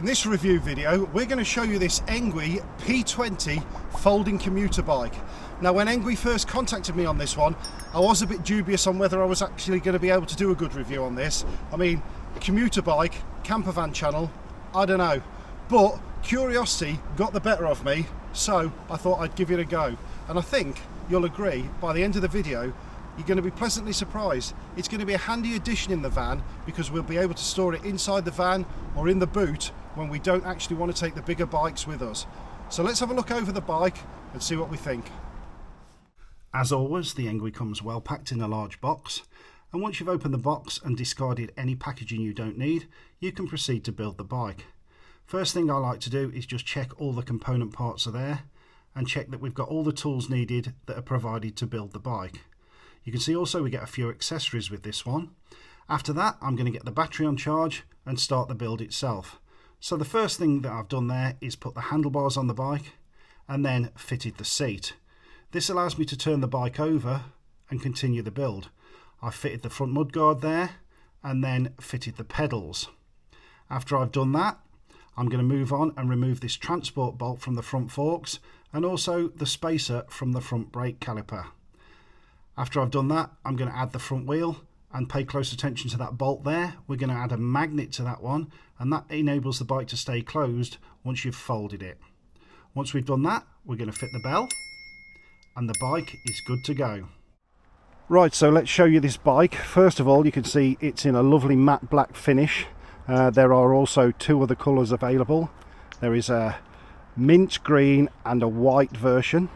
In this review video, we're going to show you this Engwe P20 folding commuter bike. Now, when Engwe first contacted me on this one, I was a bit dubious on whether I was actually going to be able to do a good review on this. I mean, commuter bike, camper van channel, I don't know. But curiosity got the better of me, so I thought I'd give it a go. And I think you'll agree, by the end of the video, you're going to be pleasantly surprised. It's going to be a handy addition in the van because we'll be able to store it inside the van or in the boot when we don't actually want to take the bigger bikes with us. So let's have a look over the bike and see what we think. As always, the Engwe comes well packed in a large box, and once you've opened the box and discarded any packaging you don't need, you can proceed to build the bike. First thing I like to do is just check all the component parts are there and check that we've got all the tools needed that are provided to build the bike. You can see also we get a few accessories with this one. After that, I'm going to get the battery on charge and start the build itself. So the first thing that I've done there is put the handlebars on the bike and then fitted the seat. This allows me to turn the bike over and continue the build. I've fitted the front mudguard there and then fitted the pedals. After I've done that, I'm going to move on and remove this transport bolt from the front forks and also the spacer from the front brake caliper. After I've done that, I'm going to add the front wheel and pay close attention to that bolt there. We're going to add a magnet to that one, and that enables the bike to stay closed once you've folded it. Once we've done that, we're going to fit the bell and the bike is good to go. Right, so let's show you this bike. First of all, you can see it's in a lovely matte black finish. There are also two other colours available. There is a mint green and a white version.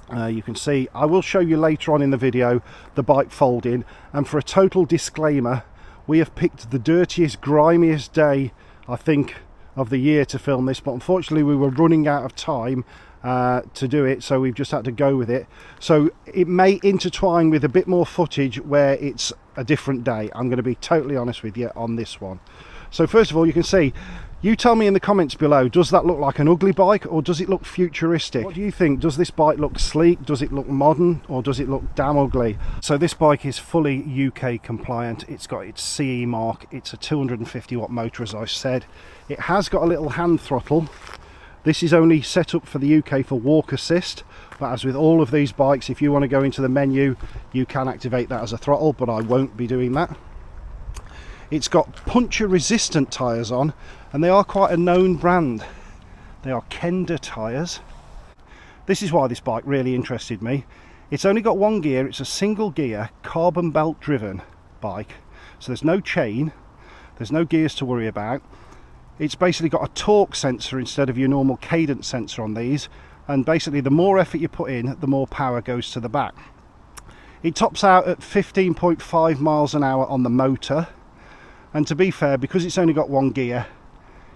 You can see, I will show you later on in the video, the bike folding, and for a total disclaimer, we have picked the dirtiest, grimiest day, I think, of the year to film this, but unfortunately we were running out of time to do it, so we've just had to go with it. So it may intertwine with a bit more footage where it's a different day. I'm going to be totally honest with you on this one. So first of all, you can see, you tell me in the comments below, does that look like an ugly bike or does it look futuristic? What do you think? Does this bike look sleek? Does it look modern? Or does it look damn ugly? So this bike is fully UK compliant. It's got its CE mark. It's a 250 watt motor, as I said. It has got a little hand throttle. This is only set up for the UK for walk assist, but as with all of these bikes, if you want to go into the menu, you can activate that as a throttle, but I won't be doing that. It's got puncture resistant tyres on, and they are quite a known brand. They are Kenda tyres. This is why this bike really interested me. It's only got one gear. It's a single gear carbon belt driven bike, so there's no chain, there's no gears to worry about. It's basically got a torque sensor instead of your normal cadence sensor on these, and basically the more effort you put in, the more power goes to the back. It tops out at 15.5 miles an hour on the motor. And to be fair, because it's only got one gear,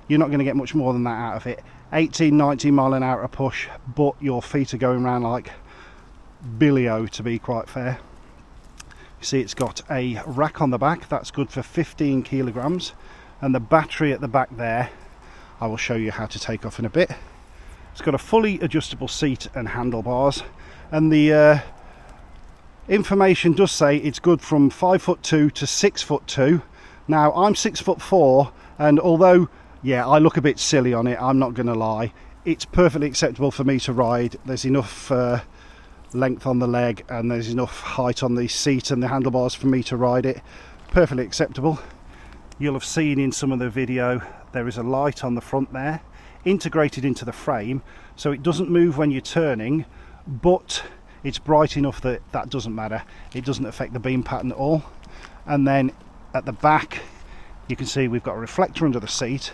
you're not going to get much more than that out of it. 18-19 mile an hour a push, but your feet are going around like billy-o, to be quite fair. You see it's got a rack on the back, that's good for 15 kilograms. And the battery at the back there, I will show you how to take off in a bit. It's got a fully adjustable seat and handlebars. And the information does say it's good from 5'2" to 6'2". Now, I'm 6'4", and although, yeah, I look a bit silly on it, I'm not going to lie, it's perfectly acceptable for me to ride. There's enough length on the leg, and there's enough height on the seat and the handlebars for me to ride it. Perfectly acceptable. You'll have seen in some of the video, there is a light on the front there, integrated into the frame, so it doesn't move when you're turning, but it's bright enough that that doesn't matter. It doesn't affect the beam pattern at all. And then at the back, you can see we've got a reflector under the seat,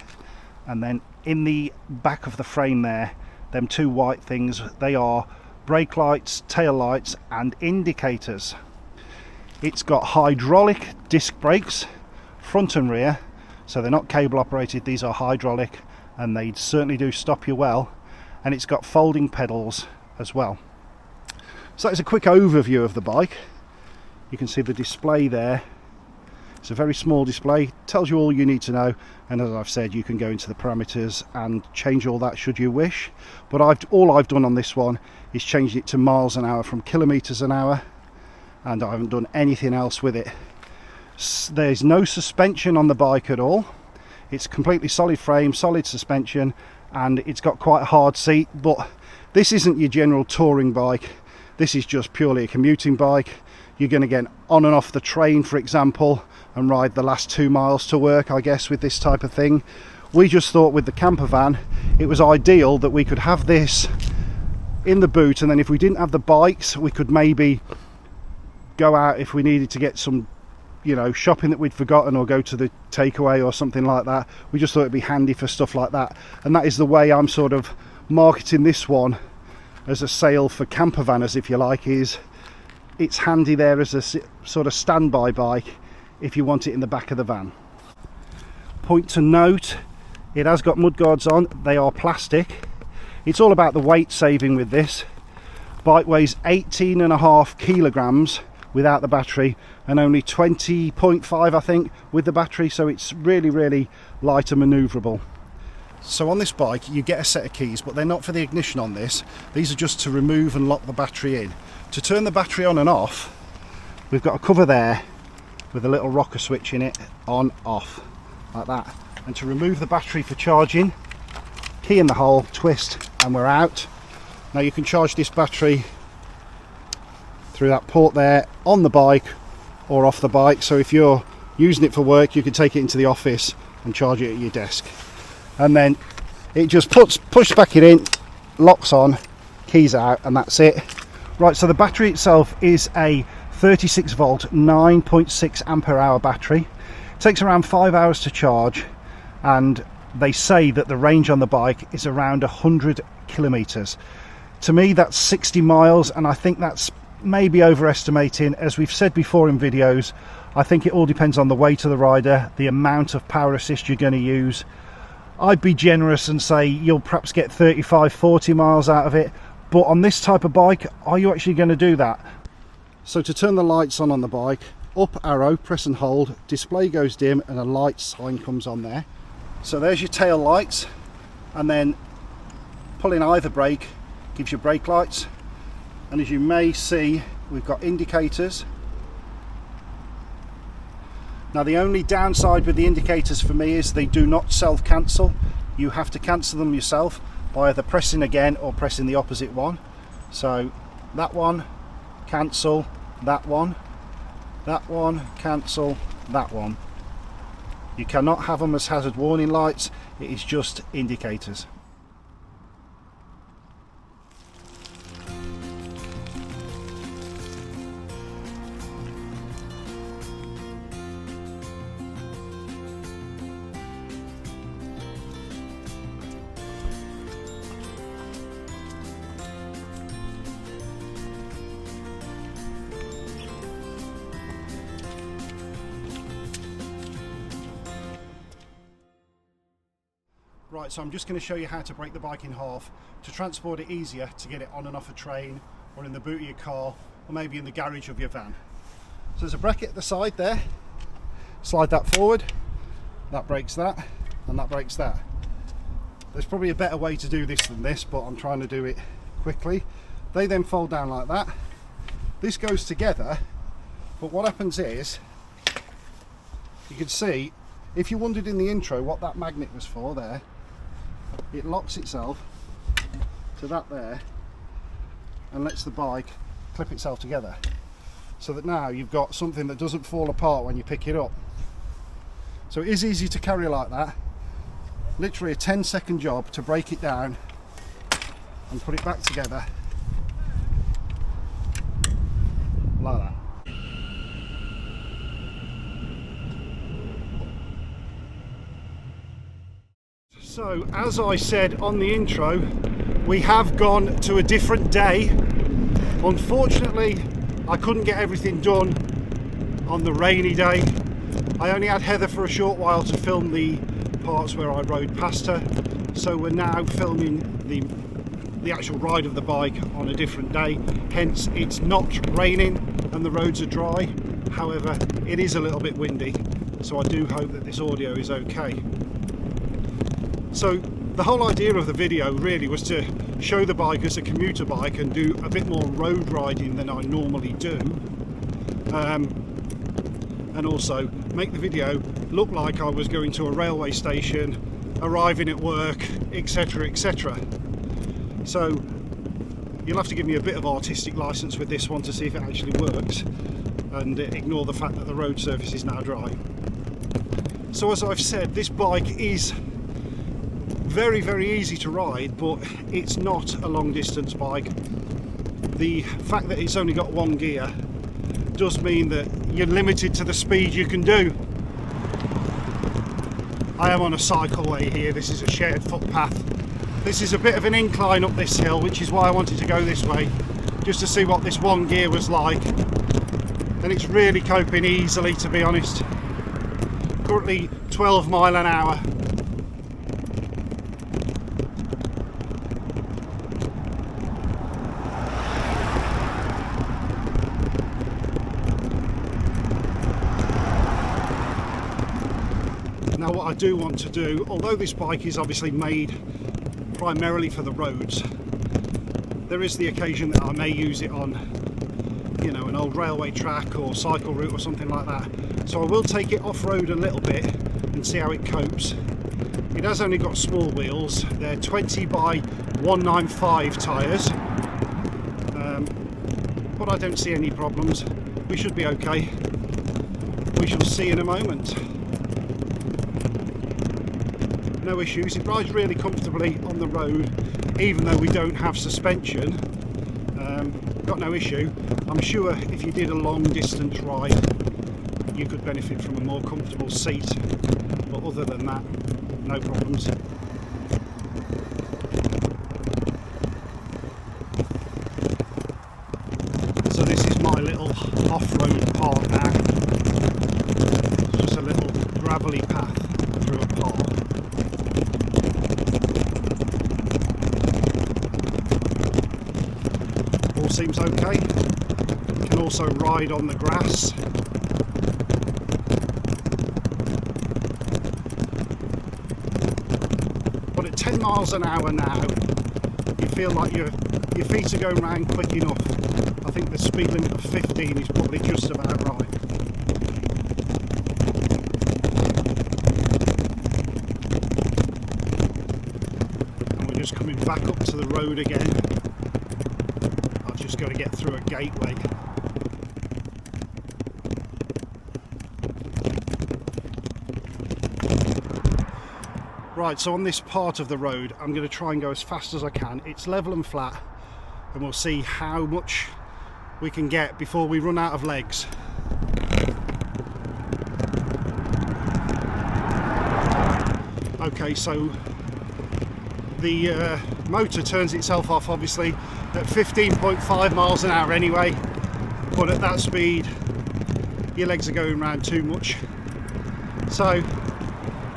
and then in the back of the frame there, them two white things, they are brake lights, tail lights and indicators. It's got hydraulic disc brakes, front and rear, so they're not cable operated, these are hydraulic, and they certainly do stop you well. And it's got folding pedals as well. So that's a quick overview of the bike. You can see the display there. It's a very small display, tells you all you need to know, and as I've said, you can go into the parameters and change all that should you wish. But all I've done on this one is changed it to miles an hour from kilometers an hour, and I haven't done anything else with it. There's no suspension on the bike at all. It's completely solid frame, solid suspension, and it's got quite a hard seat. But this isn't your general touring bike. This is just purely a commuting bike. You're going to get on and off the train, for example, and ride the last 2 miles to work, I guess, with this type of thing. We just thought with the camper van it was ideal that we could have this in the boot, and then if we didn't have the bikes, we could maybe go out if we needed to get some, you know, shopping that we'd forgotten, or go to the takeaway or something like that. We just thought it'd be handy for stuff like that, and that is the way I'm sort of marketing this one as a sale for camper vanners, if you like. Is it's handy there as a sort of standby bike if you want it in the back of the van. Point to note, it has got mudguards on. They are plastic. It's all about the weight saving with this. Bike weighs 18.5 kilograms without the battery, and only 20.5 I think with the battery, so it's really light and manoeuvrable. So on this bike you get a set of keys, but they're not for the ignition on this. These are just to remove and lock the battery in. To turn the battery on and off, we've got a cover there with a little rocker switch in it, on, off, like that. And to remove the battery for charging, key in the hole, twist, and we're out. Now you can charge this battery through that port there, on the bike or off the bike. So if you're using it for work, you can take it into the office and charge it at your desk. And then it just push back it in, locks on, keys out, and that's it. Right, so the battery itself is a 36 volt 9.6 ampere hour battery. It takes around 5 hours to charge, and they say that the range on the bike is around 100 kilometers. To me that's 60 miles, and I think that's maybe overestimating. As we've said before in videos, I think it all depends on the weight of the rider, the amount of power assist you're going to use. I'd be generous and say you'll perhaps get 35-40 miles out of it, but on this type of bike, are you actually going to do that? So to turn the lights on the bike, up arrow, press and hold, display goes dim, and a light sign comes on there. So there's your tail lights, and then pulling either brake gives you brake lights. And as you may see, we've got indicators. Now the only downside with the indicators for me is they do not self-cancel. You have to cancel them yourself by either pressing again or pressing the opposite one. So that one, cancel, that one, cancel, that one. You cannot have them as hazard warning lights, it is just indicators. Right, so I'm just going to show you how to break the bike in half to transport it easier, to get it on and off a train, or in the boot of your car, or maybe in the garage of your van. So there's a bracket at the side there. Slide that forward, that breaks that, and that breaks that. There's probably a better way to do this than this, but I'm trying to do it quickly. They then fold down like that. This goes together, but what happens is, you can see, if you wondered in the intro what that magnet was for there, it locks itself to that there and lets the bike clip itself together, so that now you've got something that doesn't fall apart when you pick it up. So it is easy to carry like that. Literally a 10-second job to break it down and put it back together like that. So as I said on the intro, we have gone to a different day. Unfortunately, I couldn't get everything done on the rainy day. I only had Heather for a short while to film the parts where I rode past her, so we're now filming the actual ride of the bike on a different day. Hence it's not raining and the roads are dry. However, it is a little bit windy, so I do hope that this audio is okay. So the whole idea of the video really was to show the bike as a commuter bike and do a bit more road riding than I normally do. And and also make the video look like I was going to a railway station, arriving at work, etc, etc. So you'll have to give me a bit of artistic license with this one to see if it actually works, and ignore the fact that the road surface is now dry. So as I've said, this bike is very, very easy to ride, but it's not a long distance bike. The fact that it's only got one gear does mean that you're limited to the speed you can do. I am on a cycleway here. This is a shared footpath. This is a bit of an incline up this hill, which is why I wanted to go this way, just to see what this one gear was like. And it's really coping easily, to be honest. Currently 12 mile an hour. Now what I do want to do, although this bike is obviously made primarily for the roads, there is the occasion that I may use it on, you know, an old railway track or cycle route or something like that. So I will take it off-road a little bit and see how it copes. It has only got small wheels. They're 20 by 195 tyres, but I don't see any problems. We should be okay. We shall see in a moment. No issues. It rides really comfortably on the road, even though we don't have suspension. Got no issue. I'm sure if you did a long distance ride, you could benefit from a more comfortable seat, but other than that, no problems. So this is my little off-road part now. It's just a little gravelly path through a park. All seems okay. You can also ride on the grass. But at 10 miles an hour now, you feel like your feet are going round quick enough. I think the speed limit of 15 is probably just about right. And we're just coming back up to the road again. I've just got to get through a gateway. Right, so on this part of the road, I'm going to try and go as fast as I can. It's level and flat, and we'll see how much we can get before we run out of legs. Okay, so the motor turns itself off obviously at 15.5 miles an hour anyway, but at that speed your legs are going around too much. So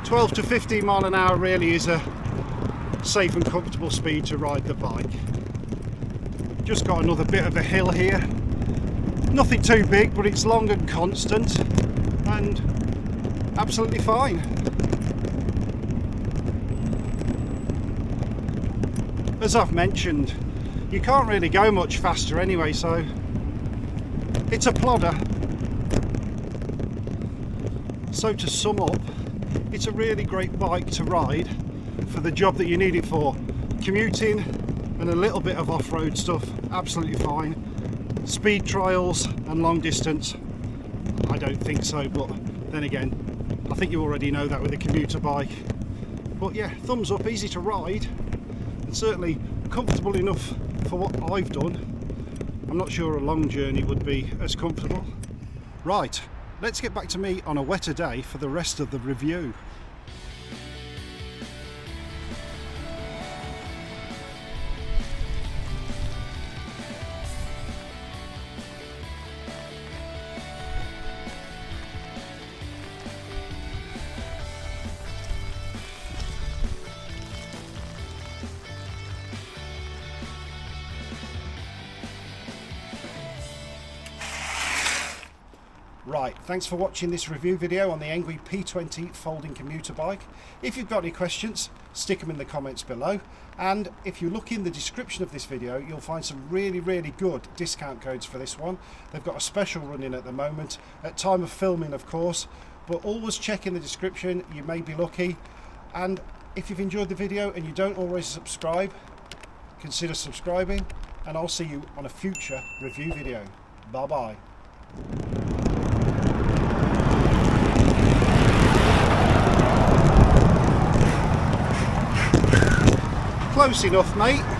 12 to 15 mile an hour really is a safe and comfortable speed to ride the bike. Just got another bit of a hill here. Nothing too big, but it's long and constant and absolutely fine. As I've mentioned, you can't really go much faster anyway, so it's a plodder. So to sum up, it's a really great bike to ride for the job that you need it for. Commuting and a little bit of off-road stuff, absolutely fine. Speed trials and long distance, I don't think so, but then again, I think you already know that with a commuter bike. But yeah, thumbs up, easy to ride, and certainly comfortable enough for what I've done. I'm not sure a long journey would be as comfortable. Right, let's get back to me on a wetter day for the rest of the review. Right, thanks for watching this review video on the Engwe P20 folding commuter bike. If you've got any questions, stick them in the comments below. And if you look in the description of this video, you'll find some really good discount codes for this one. They've got a special running at the moment, at time of filming of course, but always check in the description, you may be lucky. And if you've enjoyed the video and you don't already subscribe, consider subscribing, and I'll see you on a future review video. Bye bye. Close enough, mate.